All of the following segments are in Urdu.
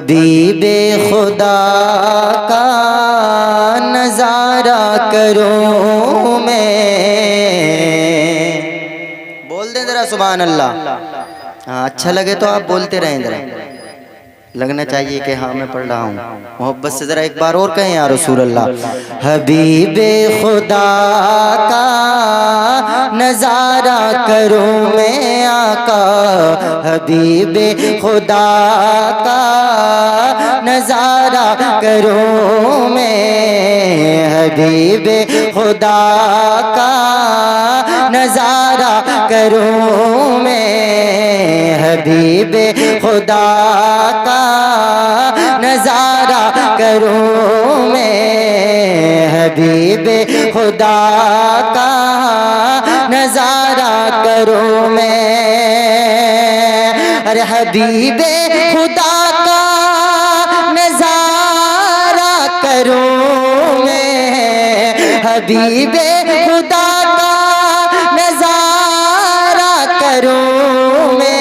حبیب خدا کا نظارہ کروں میں. بول دیں ذرا سبحان اللہ. ہاں اچھا لگے تو آپ بولتے رہیں ذرا. لگنا چاہیے کہ ہاں میں پڑھ رہا ہوں. محبت سے ذرا ایک بار اور کہیں یا رسول اللہ. حبیب خدا کا نظارہ کروں میں آقا. حبیب خدا کا نظارہ کروں میں. حبیب خدا کا نظارہ کروں میں. حبیب خدا کا نظارہ کروں میں. حبیب خدا کا نظارہ کروں میں. ارے حبیب خدا کا نظارہ کروں میں. حبیب خدا کا نظارہ کروں میں.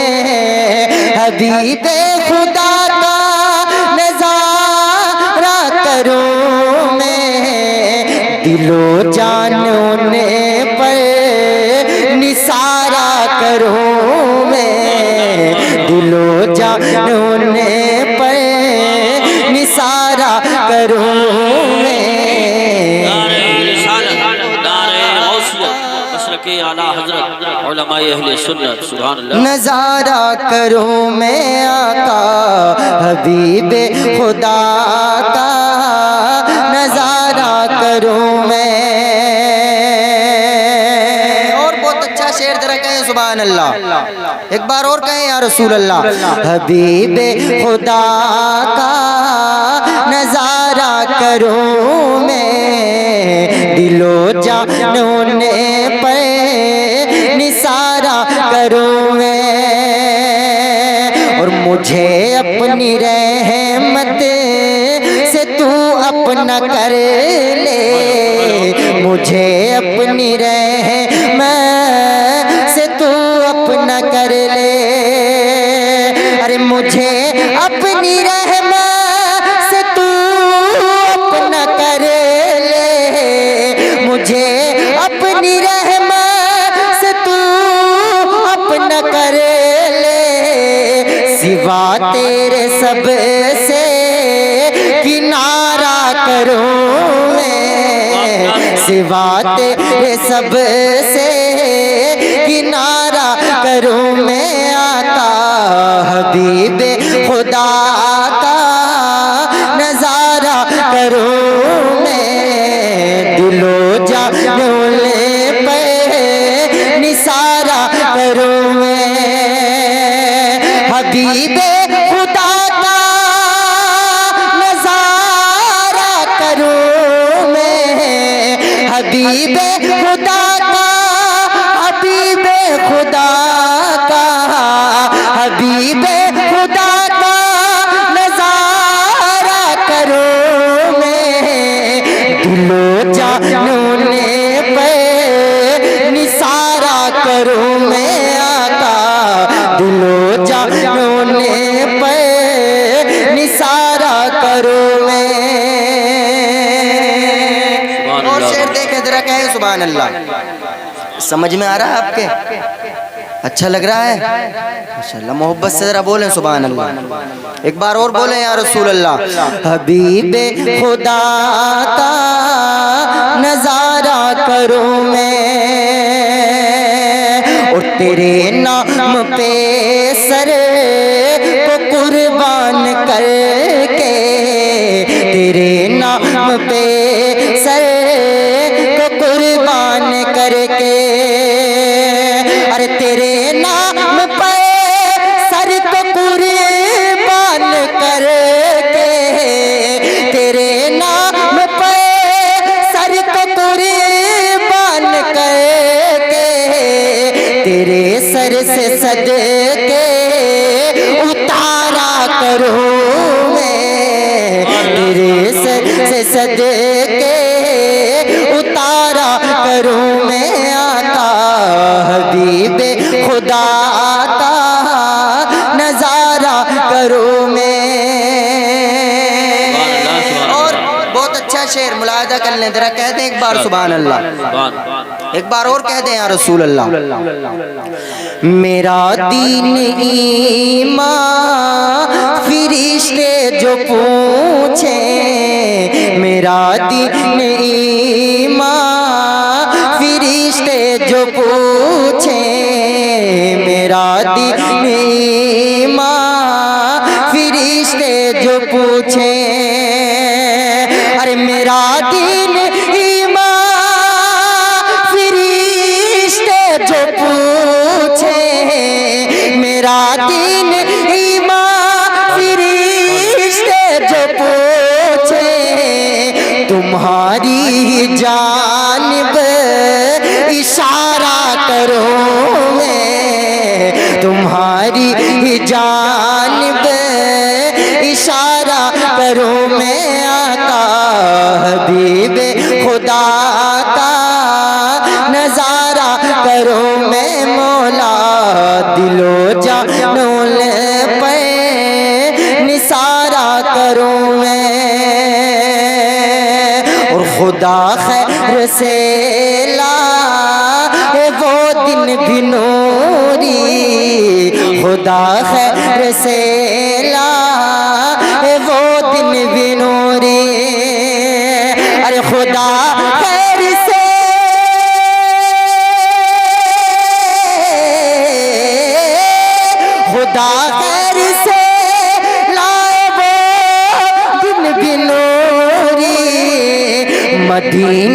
حبیب خدا کا نظارہ کروں میں. دل و جانوں نے پر نثارہ کروں میں. دل و جانوں نے پر نثارہ کروں میں. نظارہ کروں میں آقا. حبیب خدا کا نظارہ کروں میں. اور بہت اچھا شعر ذرا کہیں سبحان اللہ. ایک بار اور کہیں یا رسول اللہ. حبیب خدا کا نظارہ کروں میں. دل و جانوں نے پر نثارہ کروں میں. اور مجھے اپنی رحمت سے تو اپنا کر لے. مجھے اپنی رحمت سے تو اپنا کر لے. ارے مجھے اپنی رحمت سے تو اپنا کر لے. مجھے اپنی رحمت سے تو اپنا کر لے. سوا تیرے سب سے کنارہ کروں میں. سوا تیرے سب سے کنارہ کروں میں آقا. حبیب خدا کا نظارہ کروں میں. دل و جانوں نے پر نثارہ کروں میں. حبیب خدا کا نظارہ کروں میں. حبیب خدا کا. حبیب خدا کا. حبیب خدا کا نظارہ کروں میں. دل و جانوں نے پر نثارہ کروں میں آقا. دل و جانوں نے پر نثارہ کروں میں. اور شعر دیکھیں ذرا کہیں سبحان اللہ. سمجھ میں آ رہا ہے آپ کے؟ اچھا لگ رہا ہے ماشاءاللہ. محبت سے ذرا بولیں سبحان اللہ. ایک بار اور بولیں یا رسول اللہ. حبیب خدا کا نظارہ کروں میں. اور تیرے نام پہ سر کو قربان کر کے. تیرے نام پہ سر کو قربان کر کے. ارے تیرے نام پہ سر کو قربان کر کے. تیرے نام پہ سر کو قربان کر کے. تیرے سر سے صدقے اتارا کروں میں. تیرے سر سے صدقے اتارا کروں میں آقا. حبیب خدا کا نظارہ کروں میں. اچھا شعر ملاحظہ کر لیں ذرا، کہہ دیں ایک بار سبحان اللہ، ایک بار اور کہہ دیں یا رسول اللہ۔ میرا دین ایمان فرشتے جو پوچھیں، میرا دین ایمان فرشتے جو پوچھیں، میرا دین ایمان فرشتے جو پوچھیں، ارے میرا دین ایمان فرشتے جو پوچھیں، میرا دین ایمان فرشتے جو پوچھیں، تمہاری جانب اشارہ کروں میں، تمہاری جانب اشارہ کروں میں، آقا حبیب خدا کا نظارہ کروں میں، مولا دل و جانوں پہ نثارہ کروں میں، اور خدا خیر سے لائے وہ دن بھی نوری، خدا خیر سے لائے وہ دن بھی نوری، ارے خدا خیر سے خدا خیر سے لائے وہ دن بھی نوری، مدینہ